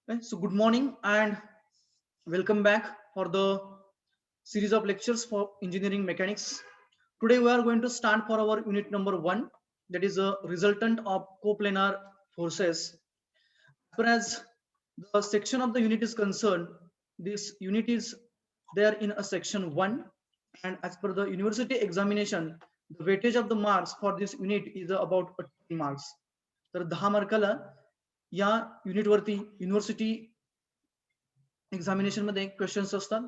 Okay, so good morning and welcome back for the series of lectures for engineering mechanics. Today we are going to start for our unit number 1, that is a resultant of coplanar forces. As far as the section of the unit is concerned, this unit is there in a section 1, and as per the university examination, the weightage of the marks for this unit is about 10 marks. तर 10 मार्काला या युनिटवरती university examination मध्ये questions असतात.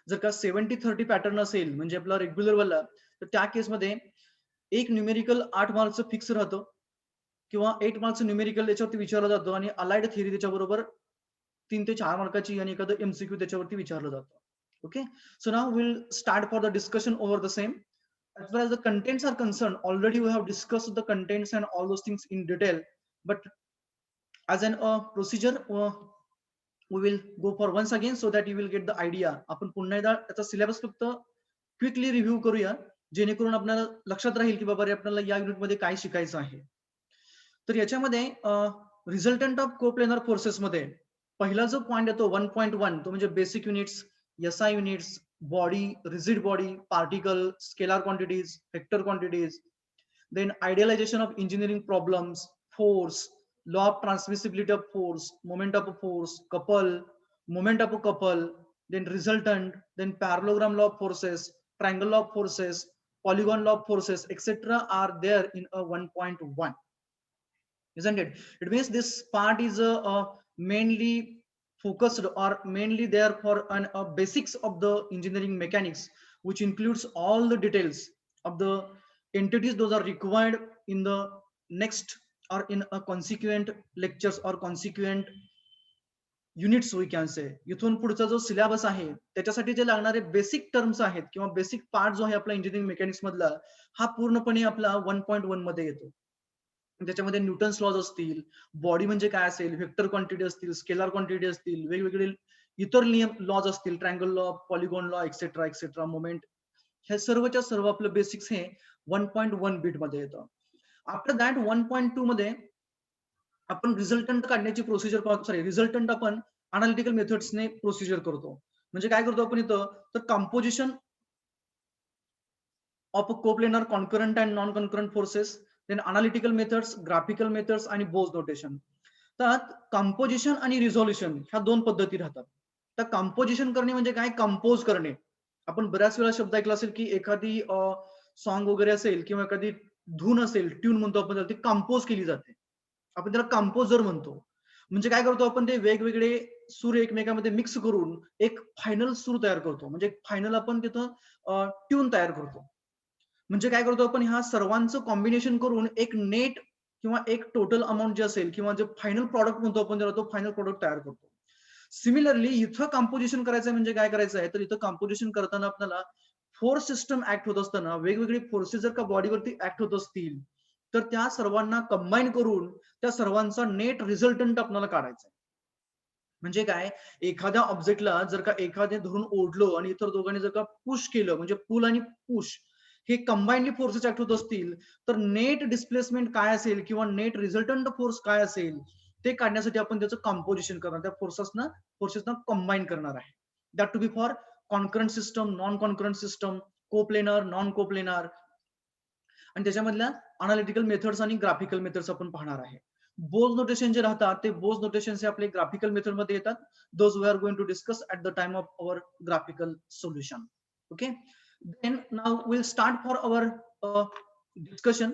जर का 70-30 pattern असेल म्हणजे आपला regular वाला, तर त्या केसमध्ये एक न्यूमेरिकल 8 मार्क्सचं फिक्स राहतं किंवा 8 मार्क्सचं न्यूमेरिकल त्याच्यावरती विचारलं जातं आणि अलाइड थिअरी त्याच्याबरोबर 3 ते 4 मार्काची आणि एखादं एमसीक्यू त्याच्यावरती विचारलं जातं. Okay, so now will start for the discussion over the same. As far as the contents are concerned, already we have discussed the contents and all those things in detail, but as an procedure, we will go for once again so that you will get the idea. आपण पुन्हा एकदा त्याचा syllabus फक्त quickly review करूया, जेणेकरून आपल्याला लक्षात राहील की बाबा रे आपल्याला या युनिट मध्ये काय शिकायचं आहे. तर याच्यामध्ये रिझल्टंट ऑफ कोप्लेनर फोर्सेस मध्ये पहिला जो पॉइंट येतो 1.1 तो म्हणजे basic units, SI units, body, rigid body, particle, scalar quantities, vector quantities, then idealization of engineering problems, force, law of transmissibility of force, moment of a force, couple, moment of a couple, then resultant, then parallelogram law of forces, triangle law of forces, polygon law of forces, etc. are there in a 1.1, isn't it? It means this part is mainly focused or mainly there for an basics of the engineering mechanics, which includes all the details of the entities those are required in the next or in a consequent lectures or consequent units we can say. इथून पुढचा जो syllabus आहे त्याच्यासाठी जे लागणारे basic terms आहेत किंवा basic part जो आहे आपला इंजिनिअरिंग मेकॅनिक्स मधला, हा पूर्णपणे आपला 1.1 मध्ये येतो. त्याच्यामध्ये न्यूटन्स लॉज असतील, बॉडी म्हणजे काय असेल, व्हेक्टर क्वांटिटी असतील, स्केलर क्वांटिटी असतील, वेगवेगळे इतर नियम लॉज असतील, triangle law, polygon law, etcetera etcetera, moment, हे सर्वच्या सर्व आपलं बेसिक्स हे 1.1 बीट मध्ये येतं. आफ्टर दॅट 1.2 मध्ये आपण रिझल्टंट काढण्याची प्रोसिजर, सॉरी रिझल्टंट आपण अनालिटिकल मेथड्सने प्रोसिजर करतो. म्हणजे काय करतो आपण इथं, तर composition of coplanar concurrent and non concurrent forces, then analytical methods, graphical methods आणि बोज नोटेशन. त्यात कंपोजिशन आणि रिझोल्युशन ह्या दोन पद्धती राहतात. तर कंपोजिशन करणे म्हणजे काय, कंपोज करणे. आपण बऱ्याच वेळा शब्द ऐकला असेल की एखादी सॉन्ग वगैरे असेल किंवा एखादी धून असेल, ट्यून म्हणतो आपण, ती कंपोज केली जाते. आपण त्याला कंपोजर म्हणतो. म्हणजे काय करतो आपण, ते वेगवेगळे सूर एकमेकांमध्ये मिक्स करून एक फायनल सूर तयार करतो. म्हणजे फायनल आपण तिथं ट्यून तयार करतो. म्हणजे काय करतो आपण, ह्या सर्वांचं कॉम्बिनेशन करून एक नेट किंवा एक टोटल अमाऊंट जे असेल किंवा जे फायनल प्रॉडक्ट म्हणतो आपण त्याला, तो फायनल प्रॉडक्ट तयार करतो. सिमिलरली इथं कंपोजिशन करायचं म्हणजे काय करायचं आहे, तर इथं कंपोजिशन करताना आपल्याला फोर्स सिस्टम ऍक्ट होत असताना वेगवेगळे फोर्सेस जर का बॉडीवरती ऍक्ट होत असतील, तर त्या सर्वांना कंबाईन करून त्या सर्वांचा नेट रिझल्टंट आपल्याला काढायचा आहे. म्हणजे काय, एखाद्या ऑब्जेक्टला जर का एखाद्या धरून ओढलो आणि इतर दोघांनी जर का पुश केलं, म्हणजे पुल आणि पुश हे कंबाईनली फोर्सेस ऍक्ट होत असतील, तर नेट डिस्प्लेसमेंट काय असेल किंवा नेट रिझल्टंट फोर्स काय असेल ते काढण्यासाठी आपण त्याचं कंपोजिशन करणार, त्या फोर्सेसना कंबाईन करणार आहे. That to be for concurrent system, non concurrent system, coplanar, non coplanar, आणि त्याच्यामधल्या अनालिटिकल मेथड्स आणि ग्राफिकल मेथड्स आपण पाहणार आहे. बोज नोटेशन जे राहतात ते बोज नोटेशन हे आपले ग्राफिकल मेथड मध्ये येतात. Those we are going to discuss at the time of our graphical solution. Okay, then now will start for our discussion.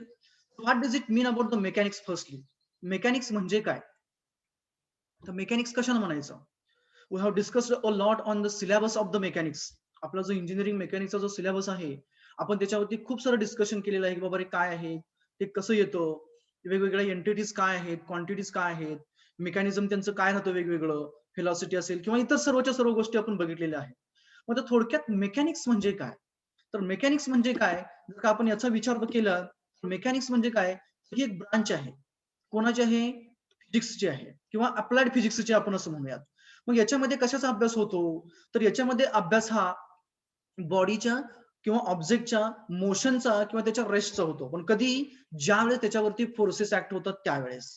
What does it mean about the mechanics? Firstly, mechanics म्हणजे काय, तर mechanics कशाला म्हणायचं? We have discussed a lot on the syllabus of the mechanics. आपला जो engineering मेकॅनिक्सचा जो syllabus आहे, आपण त्याच्यावरती खूप सारं डिस्कशन केलेलं आहे की बाबा रे काय आहे, ते कसं येतं, वेगवेगळ्या एंटिटीज काय आहेत, क्वांटिटीज काय आहेत, मेकॅनिझम त्यांचं काय राहतं वेगवेगळं, व्हेलॉसिटी असेल किंवा इतर सर्वच्या सर्व गोष्टी आपण बघितलेल्या आहेत. मग थोडक्यात मेकॅनिक्स म्हणजे काय? तर मेकॅनिक्स म्हणजे काय, जर का आपण याचा विचार केला, मेकॅनिक्स म्हणजे काय, ही एक ब्रांच आहे. कोणाची आहे? फिजिक्सची आहे किंवा अप्लाइड फिजिक्सची आपण असं म्हणूयात. मग याच्यामध्ये कशाचा अभ्यास होतो, तर याच्यामध्ये अभ्यास हा बॉडीच्या किंवा ऑब्जेक्टच्या मोशनचा किंवा त्याच्या रेस्टचा होतो. पण कधी? ज्यावेळेस त्याच्यावरती फोर्सेस ऍक्ट होतात त्यावेळेस.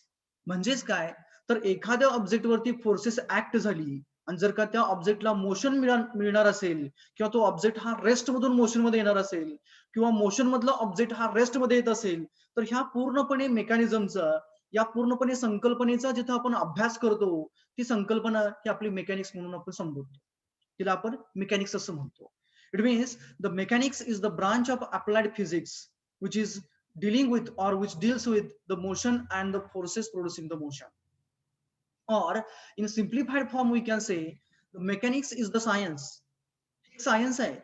म्हणजेच काय, तर एखाद्या ऑब्जेक्ट वरती फोर्सेस ऍक्ट झाली आणि जर का त्या ऑब्जेक्टला मोशन मिळणार असेल किंवा तो ऑब्जेक्ट हा रेस्ट मधून मोशन मध्ये येणार असेल किंवा मोशन मधला ऑब्जेक्ट हा रेस्ट मध्ये येत असेल, तर ह्या पूर्णपणे मेकॅनिझमचा, या पूर्णपणे संकल्पनेचा जिथं आपण अभ्यास करतो, ती संकल्पना ही आपली मेकॅनिक्स म्हणून आपण संबोधतो. तिला आपण मेकॅनिक्स असं म्हणतो. It means the mechanics is the branch of applied physics which is dealing with or which deals with the motion and the forces producing the motion. Or in simplified form we can say the mechanics is the science. Science आहे,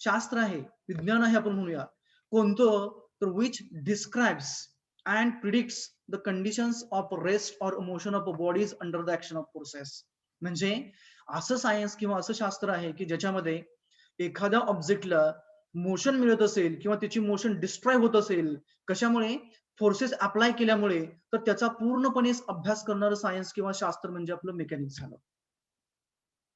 शास्त्र आहे, विज्ञान आहे आपण म्हणूया. कोणतं? तर which describes and predicts the conditions of rest or motion of bodies under the action of forces. म्हणजे असं सायन्स किंवा असं शास्त्र आहे की ज्याच्यामध्ये एखाद्या ऑब्जेक्टला मोशन मिळत असेल किंवा त्याची मोशन डिस्ट्रॉय होत असेल, कशामुळे? फोर्सेस अप्लाय केल्यामुळे, तर त्याचा पूर्णपणे अभ्यास करणारं सायन्स किंवा शास्त्र म्हणजे आपलं मेकॅनिक्स झालं.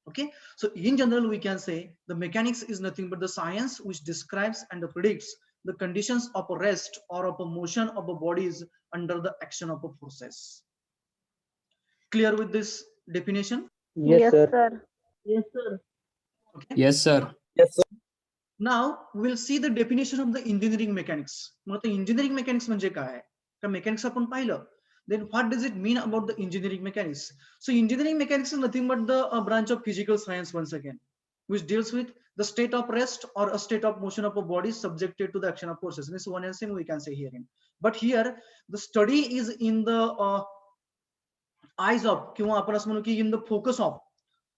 Okay, so in general we can say the mechanics is nothing but the science which describes and predicts the conditions of a rest or of a motion of a bodies under the action of a forces. Clear with this definition? Yes, sir. Yes, sir. Okay, Yes, sir. Yes, sir. now we'll see the definition of the engineering mechanics. मग आता engineering mechanics म्हणजे काय? तर mechanics आपण पाहिलं. Then what does it mean about the engineering mechanics? So engineering mechanics is nothing but the branch of physical science once again, which deals with the state of rest or a state of motion of a body subjected to the action of forces. This one and same we can say here. But here the study is in the eyes of किंवा आपण असं म्हणू की in the focus of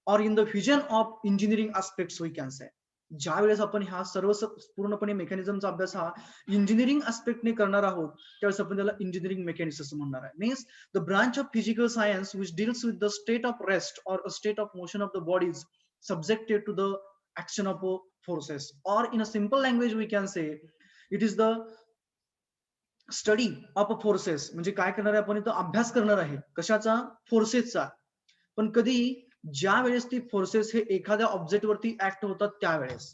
or in the vision of engineering aspects we can say. ज्या वेळेस आपण ह्या सर्व पूर्णपणे मेकॅनिझमचा अभ्यास हा इंजिनिअरिंग ऍस्पेक्टने करणार आहोत, त्यावेळेस आपण त्याला इंजिनिअरिंग मेकॅनिक्स असं म्हणणार आहे. Means the branch of physical science which deals with the state of rest or a state of motion of the bodies subjected to the action of forces, or in a simple language we can say it is the study of forces. म्हणजे काय करणार आहे आपण इथं? अभ्यास करणार आहे कशाचा? फोर्सेसचा. पण कधी? ज्या वेळेस ती फोर्सेस हे एखाद्या ऑब्जेक्ट वरती ऍक्ट होतात त्यावेळेस.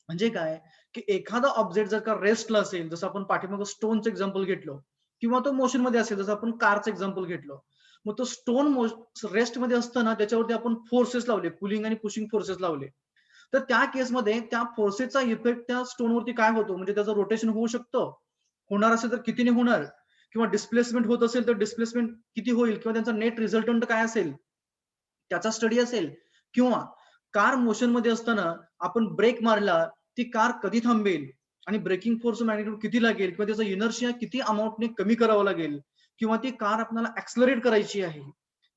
म्हणजे काय की एखादा ऑब्जेक्ट जर का रेस्टला असेल, जसं आपण पाठीमागं स्टोनचं एक्झाम्पल घेतलं, किंवा तो मोशन मध्ये असेल जसं आपण कारचं एक्झाम्पल घेतलं, मग तो स्टोन रेस्ट मध्ये असताना त्याच्यावरती आपण फोर्सेस लावले, पुलिंग आणि पुशिंग फोर्सेस लावले, तर त्या केसमध्ये त्या फोर्सेसचा इफेक्ट त्या स्टोनवरती काय होतो? म्हणजे त्याचं रोटेशन होऊ शकतं, होणार असेल तर कितीने होणार, किंवा डिस्प्लेसमेंट होत असेल तर डिस्प्लेसमेंट किती होईल, किंवा त्यांचा नेट रिझल्टंट काय असेल त्याचा स्टडी असेल, किंवा कार मोशन मध्ये असताना आपण ब्रेक मारला, ती कार कधी थांबेल आणि ब्रेकिंग फोर्स मॅग्नेट्यूड किती लागेल, किंवा त्याचा इनर्शिया किती अमाऊंटने कमी करावं लागेल, किंवा ती कार आपल्याला ऍक्सलरेट करायची आहे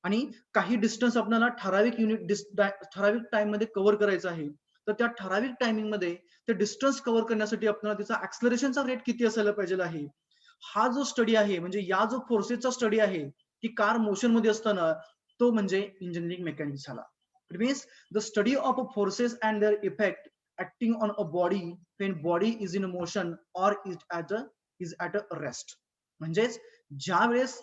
आणि काही डिस्टन्स आपल्याला ठराविक टाइम मध्ये कव्हर करायचं आहे, तर त्या ठराविक टायमिंग मध्ये ते डिस्टन्स कव्हर करण्यासाठी आपल्याला त्याचा ऍक्सलरेशनचा रेट किती असायला पाहिजे आहे, हा जो स्टडी आहे, म्हणजे या जो फोर्सेसचा स्टडी आहे ती कार मोशन मध्ये असताना, तो म्हणजे इंजिनिअरिंग मेकॅनिक्स झाला. It means the study of forces and their effect acting on a body when body is in motion or is at a rest. म्हणजेच ज्या वेळेस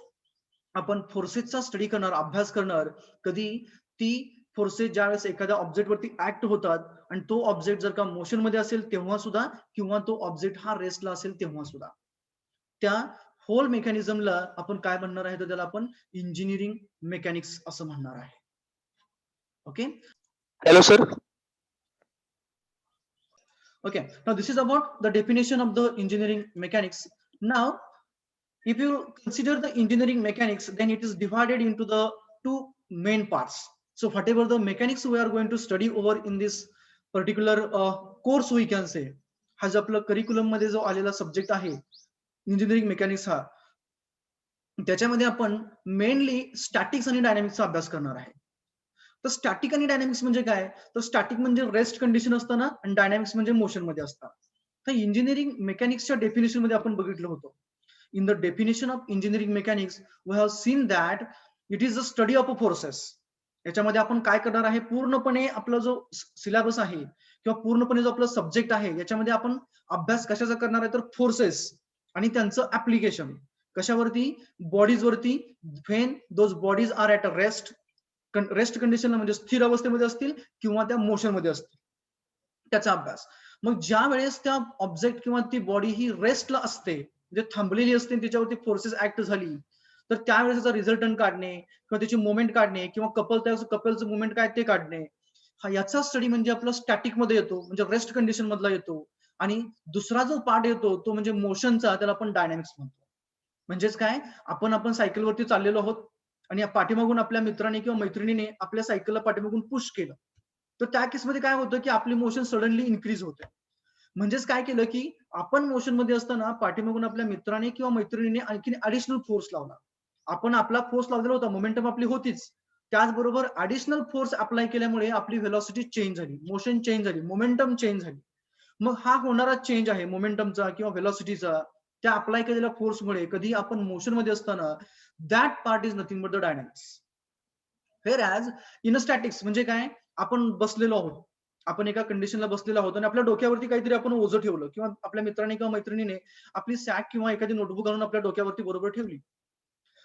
आपण फोर्सेसचा स्टडी करणार, अभ्यास करणार, कधी? ती फोर्सेस ज्या वेळेस एखाद्या ऑब्जेक्ट वरती ऍक्ट होतात आणि तो ऑब्जेक्ट जर का मोशन मध्ये असेल तेव्हा सुद्धा, किंवा तो ऑब्जेक्ट हा रेस्टला असेल तेव्हा सुद्धा, त्या होल मेकॅनिझमला आपण काय म्हणणार आहे? तर त्याला आपण इंजिनिअरिंग मेकॅनिक्स असं म्हणणार आहे. Okay, Hello, sir. Okay, now this is about the definition of the engineering mechanics. Now, if you consider the engineering mechanics, then it is divided into the two main parts. So whatever the mechanics we are going to study over in this particular course we can say, हा जो आपला curriculum मध्ये जो आलेला subject आहे engineering mechanics हा, त्याच्यामध्ये आपण मेनली स्टॅटिक्स आणि डायनामिक्सचा अभ्यास करणार आहे. तर स्टॅटिक आणि डायनामिक्स म्हणजे काय? तर स्टॅटिक म्हणजे रेस्ट कंडिशन असताना आणि डायनामिक्स म्हणजे मोशन मध्ये असतात. तर इंजिनिअरिंग मेकॅनिक्सच्या डेफिनेशन मध्ये आपण बघितलं होतं. In the definition of engineering mechanics we have seen that it is the study of a forces. याच्यामध्ये आपण काय करणार आहे? पूर्णपणे आपला जो सिलेबस आहे किंवा पूर्णपणे जो आपला सब्जेक्ट आहे, याच्यामध्ये आपण अभ्यास कशाचा करणार आहे? तर फोर्सेस आणि त्यांचं ऍप्लिकेशन कशावरती? बॉडीज वरती. When those bodies are at a rest कंडिशनला, म्हणजे स्थिर अवस्थेमध्ये असतील किंवा त्या मोशन मध्ये असतील, त्याचा अभ्यास. मग ज्या वेळेस त्या ऑब्जेक्ट किंवा ती बॉडी ही रेस्टला असते, म्हणजे थांबलेली असते, त्याच्यावरती फोर्सेस ऍक्ट झाली, तर त्यावेळेस त्याचा रिझल्टंट काढणे किंवा त्याची मुवमेंट काढणे किंवा कपलचं मुवमेंट काय ते काढणे, हा याचा स्टडी म्हणजे आपला स्टॅटिक मध्ये येतो, म्हणजे रेस्ट कंडिशन मधला येतो. आणि दुसरा जो पार्ट येतो तो म्हणजे मोशनचा, त्याला आपण डायनॅमिक्स म्हणतो. म्हणजेच काय, आपण सायकलवरती चाललेलो आहोत आणि पाठीमागून आपल्या मित्राने किंवा मैत्रिणीने आपल्या सायकलला पाठीमागून पुश केलं, तर त्या केसमध्ये काय होतं की आपली मोशन सडनली इन्क्रीज होते. म्हणजेच काय केलं की आपण मोशन मध्ये असताना पाठीमागून आपल्या मित्राने किंवा मैत्रिणीने आणखी ऍडिशनल फोर्स लावला. आपण आपला फोर्स लावलेला होता, मोमेंटम आपली होतीच, त्याचबरोबर ऍडिशनल फोर्स अप्लाय केल्यामुळे आपली व्हेलॉसिटी चेंज झाली, मोशन चेंज झाली, मोमेंटम चेंज झाली. मग हा होणारा चेंज आहे मोमेंटमचा किंवा व्हेलॉसिटीचा, त्या अप्लाय केलेल्या फोर्समुळे कधी आपण मोशन मध्ये असताना, that part is nothing but the dynamics. Wear as in statics म्हणजे काय, आपण बसलेलो आहोत, आपण एका कंडिशनला बसलेलो आहोत आणि आपल्या डोक्यावरती काहीतरी आपण ओझं ठेवलं किंवा आपल्या मित्राने किंवा मैत्रिणीने आपली सॅक किंवा एखादी नोटबुक आणून आपल्या डोक्यावरती बरोबर ठेवली.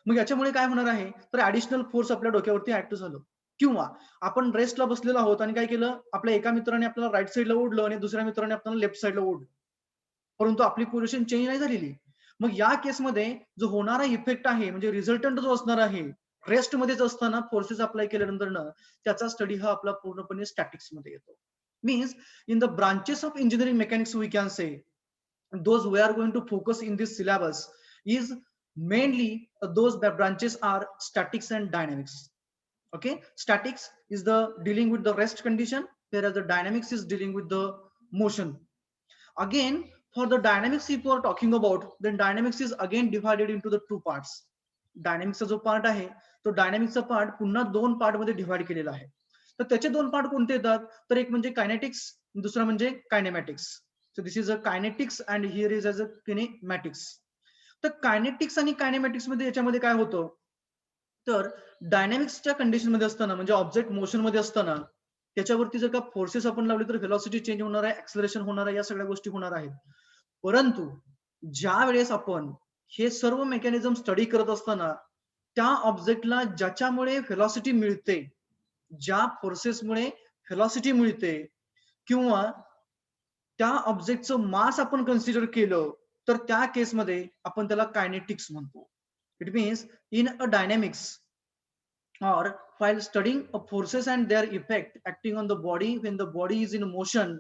मग याच्यामुळे काय होणार आहे, तर ऍडिशनल फोर्स आपल्या डोक्यावरती ऍक्ट झालं. किंवा आपण रेस्टला बसलेलो आहोत आणि काय केलं, आपल्या एका मित्राने आपल्याला राईट साईडला ओढलं आणि दुसऱ्या मित्राने आपल्याला लेफ्ट साईडला ओढलं, परंतु आपली पोझिशन चेंज नाही झालेली. मग या केसमध्ये जो होणारा इफेक्ट आहे, म्हणजे रिझल्टंट जो असणार आहे, रेस्ट मध्येच असताना फोर्सेस अप्लाय केल्यानंतर त्याचा स्टडी हा आपला पूर्णपणे स्टॅटिक्स मध्ये येतो. Means in the branches of engineering mechanics we can say those we are going to focus in this syllabus is mainly those branches are statics and dynamics. Okay, statics is the dealing with the rest condition, whereas the dynamics is dealing with the motion. Again, for the dynamics if you are talking about, then dynamics is again divided into the two parts. डायनॅमिक्सचा जो part आहे, तो डायनॅमिक्सचा part पुन्हा दोन part मध्ये divide केलेला आहे. तर त्याचे दोन पार्ट कोणते येतात, तर एक म्हणजे कायनेटिक्स, दुसरा म्हणजे kinematics. So this is a kinetics and here is as a kinematics. तर कायनेटिक्स आणि कायनेमॅटिक्स मध्ये याच्यामध्ये काय होतं, तर डायनॅमिक्सच्या कंडिशन मध्ये असताना, म्हणजे ऑब्जेक्ट मोशन मध्ये असताना, त्याच्यावरती जर का फोर्सेस आपण लावले तर व्हेलॉसिटी चेंज होणार आहे, ऍक्सलरेशन होणार आहे, या सगळ्या गोष्टी होणार आहेत. परंतु ज्या वेळेस आपण हे सर्व मेकॅनिझम स्टडी करत असताना, त्या ऑब्जेक्टला ज्याच्यामुळे व्हेलॉसिटी मिळते, ज्या फोर्सेसमुळे व्हेलॉसिटी मिळते, किंवा त्या ऑब्जेक्टचं मास आपण कन्सिडर केलं, तर त्या केसमध्ये आपण त्याला कायनेटिक्स म्हणतो. It means in a dynamics or while studying forces and their effect acting on the body when the body is in motion,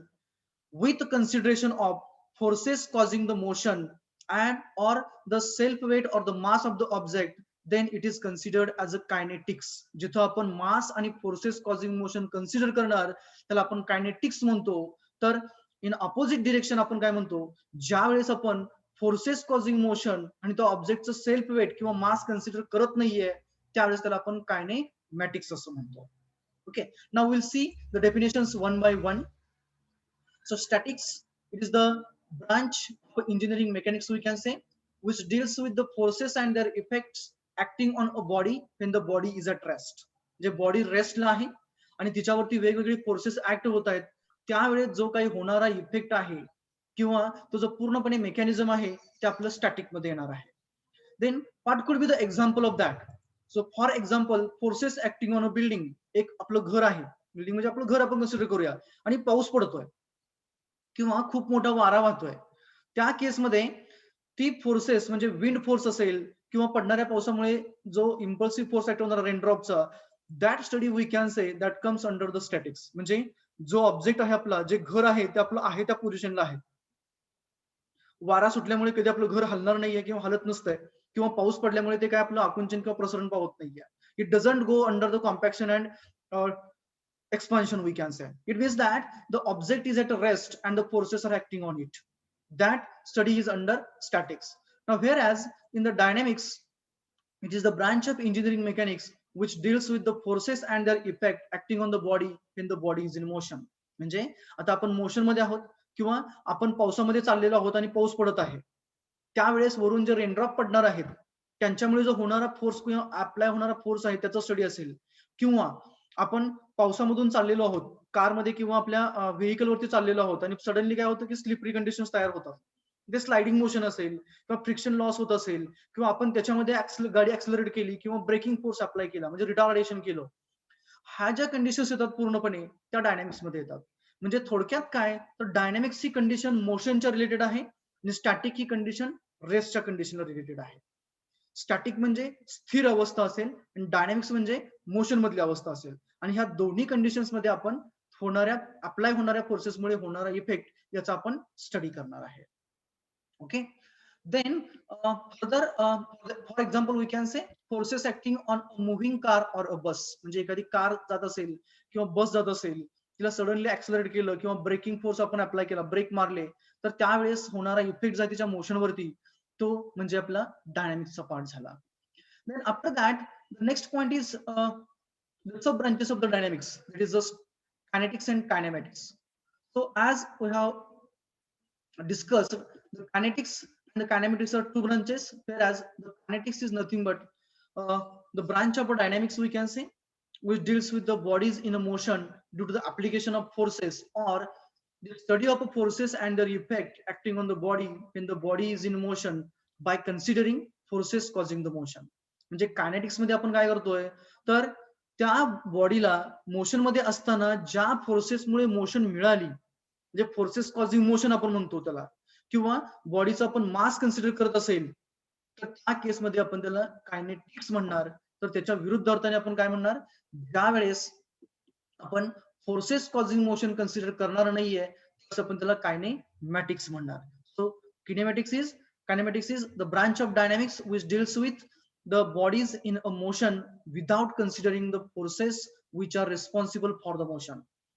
with consideration of forces causing the motion and or the self weight or the mass of the object, then it is considered as a kinetics. जिथं आपण मास आणि forces causing motion consider करणार, त्याला आपण kinetics म्हणतो. तर in opposite direction आपण काय म्हणतो, ज्या वेळेस आपण फोर्सेस कॉझिंग मोशन आणि तो ऑब्जेक्टचं सेल्फ वेट किंवा मास कन्सिडर करत नाहीये, त्यावेळेस त्याला आपण कायनेमॅटिक्स असं म्हणतो. Okay, now will see the definitions one by one. So statics, it is the branch of engineering mechanics we can say, which deals with the forces and their effects acting on a body when the body is at rest. जे body रेस्टला आहे आणि तिच्यावरती वेगवेगळे forces act होत आहेत, त्यावेळेस जो काही होणारा इफेक्ट आहे किंवा तो जो पूर्णपणे मेकॅनिझम आहे, ते आपलं स्टॅटिक मध्ये येणार आहे. Then what could be the example of that. So for example, forces acting on a building. एक आपलं घर आहे, बिल्डिंग म्हणजे आपलं घर आपण कन्सिडर करूया, आणि पाऊस पडतोय किंवा खूप मोठा वारा वाहतोय. त्या केसमध्ये ती फोर्सेस म्हणजे विंड फोर्स असेल किंवा पडणाऱ्या पावसामुळे जो इम्पल्सिव्ह फोर्स ऍक्ट होणार रेनड्रॉपचा, that study we can say that comes under the statics. म्हणजे जो ऑब्जेक्ट आहे आपला, जे घर आहे ते आपलं आहे त्या पोझिशनला आहे, वारा सुटल्यामुळे कधी आपलं घर हलणार नाहीये किंवा हलत नसतंय, किंवा पाऊस पडल्यामुळे ते काय आपलं आकुंचन किंवा प्रसरण पावत नाहीये. It doesn't go under the compaction and expansion we can say. It means that the object is at rest and the forces are acting on it. That study is under statics. Now whereas in the dynamics, it is the branch of engineering mechanics which deals with the forces and their effect acting on the body when the body is in motion. म्हणजे आता आपण motion मध्ये आहोत किंवा आपण पावसामध्ये चाललेलो आहोत आणि पाऊस पडत आहे, त्यावेळेस वरून जे रेनड्रॉप पडणार आहेत, त्यांच्यामुळे जो होणारा फोर्स किंवा अप्लाय होणारा फोर्स आहे त्याचा स्टडी असेल. किंवा आपण पावसामधून चाललेलो आहोत कारमध्ये किंवा आपल्या व्हेकलवरती चाललेलो आहोत आणि सडनली काय होतं की स्लिपरी कंडिशन्स तयार होतात, ते स्लायडिंग मोशन असेल किंवा फ्रिक्शन लॉस होत असेल, किंवा आपण त्याच्यामध्ये गाडी ऍक्सिलरेट केली किंवा ब्रेकिंग फोर्स अप्लाय केला, म्हणजे रिटार्डेशन केलं, ह्या ज्या कंडिशन्स येतात पूर्णपणे त्या डायनॅमिक्स मध्ये येतात. म्हणजे थोडक्यात काय, तर डायनॅमिक्स ही कंडिशन मोशनच्या रिलेटेड आहे आणि स्टॅटिक ही कंडिशन रेस्टच्या कंडिशनला रिलेटेड आहे. स्टॅटिक म्हणजे स्थिर अवस्था असेल आणि डायनॅमिक्स म्हणजे मोशन मधली अवस्था असेल. आणि ह्या दोन्ही कंडिशन्स मध्ये आपण अप्लाय होणाऱ्या फोर्सेसमुळे होणारा इफेक्ट याचा आपण स्टडी करणार आहे. Okay. Then further for example we can say forces acting on moving car or a bus. म्हणजे एखादी कार जात असेल किंवा बस जात असेल, तिला सडनली ऍक्सलरेट केलं किंवा ब्रेकिंग फोर्स आपण अप्लाय केला, ब्रेक मारले, तर त्यावेळेस होणारा इफेक्ट जो आहे तिच्या मोशनवरती, तो म्हणजे आपला डायनॅमिक्सचा पार्ट झाला. Then after that, the next point is the sub branches of the dynamics. It is just kinetics and kinematics. So as we have discussed, the kinetics and the kinematics are two branches, whereas the kinetics is nothing but the branch of dynamics, we can say, which deals with the bodies in a motion due to the application of forces, or the study of forces and their effect acting on the body when the body is in motion by considering forces causing the motion. म्हणजे kinetics मध्ये आपण काय करतोय, तर त्या बॉडीला motion मध्ये असताना ज्या फोर्सेसमुळे मोशन मिळाली, म्हणजे फोर्सेस कॉझिंग मोशन आपण म्हणतो त्याला, किंवा बॉडीचा आपण मास कन्सिडर करत असेल, तर त्या केसमध्ये आपण त्याला कायनेटिक्स म्हणणार. तर त्याच्या विरुद्ध अर्थाने आपण काय म्हणणार, ज्या वेळेस आपण फोर्सेस कॉझिंग मोशन कन्सिडर करणार नाहीये, तसं आपण त्याला कायनेमॅटिक्स म्हणणार. So kinematics is the branch of dynamics which deals with the bodies in a motion without considering the forces which are responsible for the motion.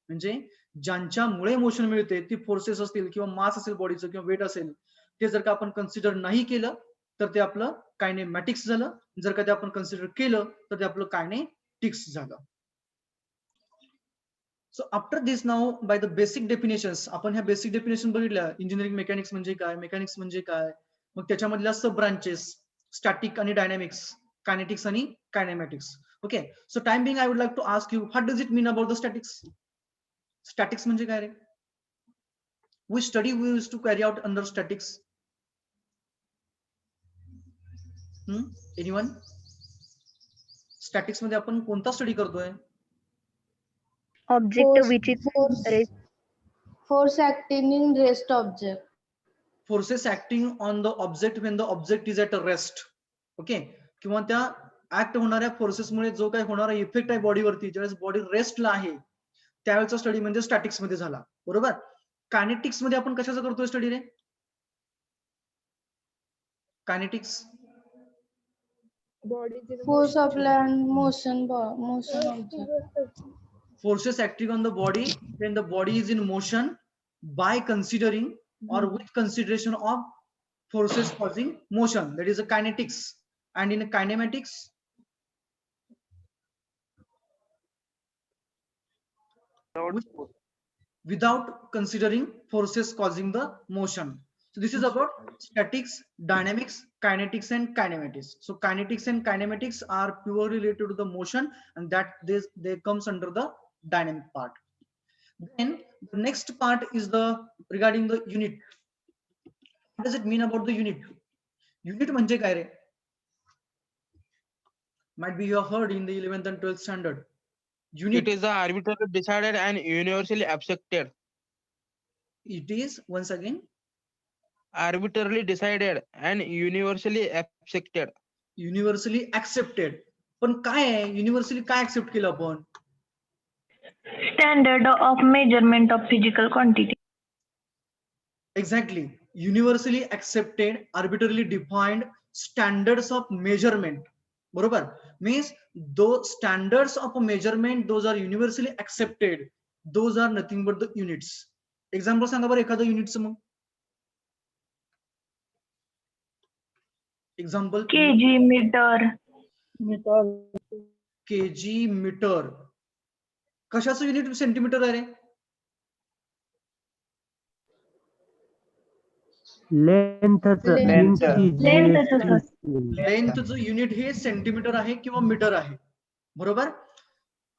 म्हणजे ज्यांच्यामुळे मोशन मिळते ती फोर्सेस असतील किंवा मास असेल बॉडीचं किंवा वेट असेल, ते जर का आपण कन्सिडर नाही केलं तर ते आपलं कायनेमॅटिक्स झालं. जर का ते आपण कन्सिडर केलं तर ते आपलं कायनेटिक्स झालं. So after this now by the basic definitions, आपण ह्या बेसिक डेफिनेशन बघितल्या. इंजिनिअरिंग मेकॅनिक्स म्हणजे काय, मेकॅनिक्स म्हणजे काय, मग त्याच्यामधल्या सब ब्रांचेस, स्टॅटिक आणि डायनॅमिक्स, कायनेटिक्स आणि kinematics. Okay. So time being I would like to ask you, what does it mean about the statics? Statics म्हणजे काय रे? Which study we used to carry out under statics? Anyone? Statics मध्ये आपण कोणता study करतोय? Object which is rest. Force acting in rest object. Forces acting on the object when the object is at a rest. Okay. किंवा त्या act होणाऱ्या फोर्सेसमुळे जो काही होणारा इफेक्ट आहे बॉडीवरती, ज्यावेळेस बॉडी रेस्टला आहे, त्यावेळेचा स्टडी म्हणजे स्टॅटिक्स मध्ये झाला. बरोबर. कायनेटिक्स मध्ये आपण कशाचा करतोय study ray? Kinetics Force apply and motion object. Forces acting on the body when the body is in motion by considering or with consideration of forces causing motion, that is a kinetics. And in kinematics, without considering forces causing the motion. So this is about statics, dynamics, kinetics and kinematics. So kinetics and kinematics are purely related to the motion, and that they comes under the dynamic part. Then the next part is the regarding the unit. What does it mean about the unit? Unit म्हणजे काय रे? Might be you have heard in the 11th and 12th standard. Unit. It is arbitrarily decided and universally accepted. It is, once again, Arbitrarily decided and universally accepted. Universally accepted. पण काय आहे universally काय accept केलं आपण? Standard of measurement of physical quantity. Exactly. Universally accepted, arbitrarily defined standards of measurement. बरोबर. Means those standards of measurement, those are universally accepted. Those are nothing but the units. Example सांगा बरं एखादं युनिटचं मग. Example. kg metre. Kg metre. कशाचं unit centimetre आहे रे? लेंथचं unit हे सेंटीमीटर आहे किंवा मीटर आहे. बरोबर.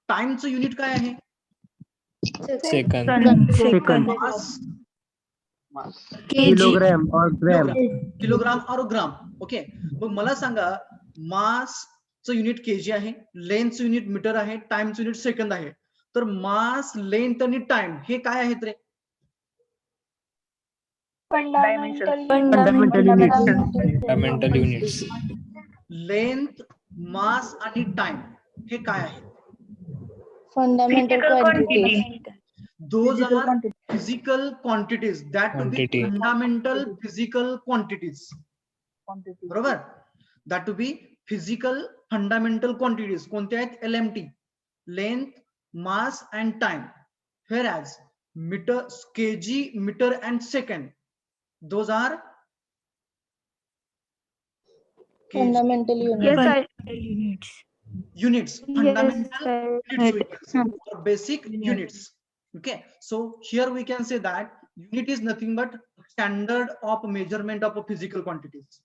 टाइमचं युनिट काय आहे? सेकंद. किलोग्राम और ग्राम. ओके. मग मला सांगा, मासचं युनिट केजी आहे, लेंथचं युनिट मीटर आहे, टाइमचं युनिट सेकंद आहे. तर मास, लेंथ आणि टाइम हे काय आहेत रे? Fundamental units. लेंथ, मास आणि टाइम हे काय आहे? Fundamental Physical quantities. quantity. Those are physical quantities, that to be Quantity. fundamental physical quantities. बरोबर? That to be physical fundamental quantities. कोणते आहेत? LMT, length, mass and time. Whereas meter, kg, meter and second, those are kg, Fundamental units. Yes, Fun- units. units, fundamental Yes, units we can say, Hmm. or basic units. Okay, so here we can say that unit is nothing but standard of measurement of a physical quantities.